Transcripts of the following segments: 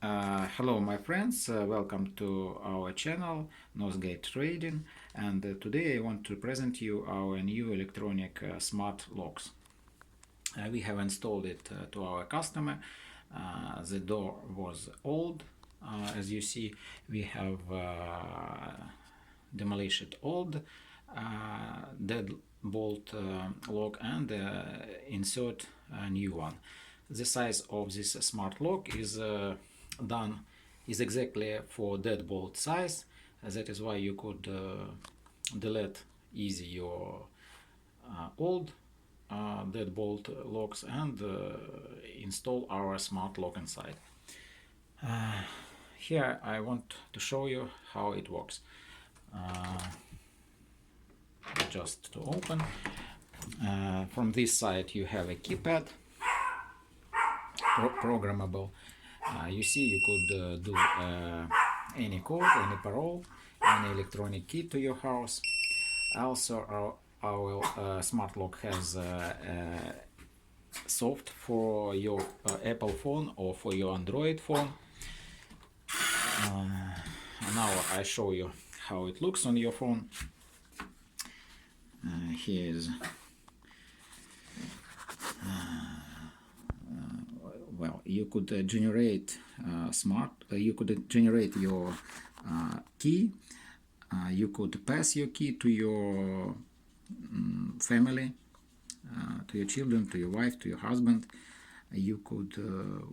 Hello my friends, welcome to our channel Northgate Trading, and today I want to present you our new electronic smart locks. We have installed it to our customer. The door was old, as you see. We have demolished old deadbolt lock and insert a new one. The size of this smart lock is exactly for deadbolt size. That is why you could delete easy your old deadbolt locks and install our smart lock inside. Here I want to show you how it works. Just to open, from this side you have a keypad, programmable. You see, you could do any code, any parole, any electronic key to your house. Also, our smart lock has soft for your Apple phone or for your Android phone. Now I show you how it looks on your phone. Here is well, you could generate you could generate your key. You could pass your key to your family, to your children, to your wife, to your husband. You could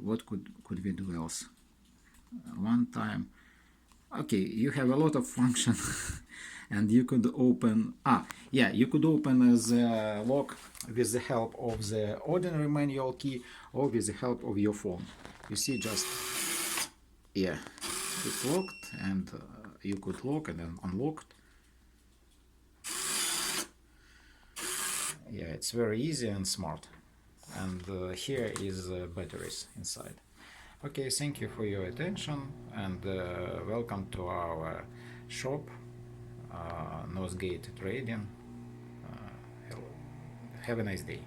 what could we do else? One time, okay, you have a lot of functions. And you could open you could open the lock with the help of the ordinary manual key or with the help of your phone. You see, just it's locked, and you could lock and then unlock it. It's very easy and smart. And here is batteries inside. Okay, thank you for your attention, and welcome to our shop, Northgate Trading. Have a nice day.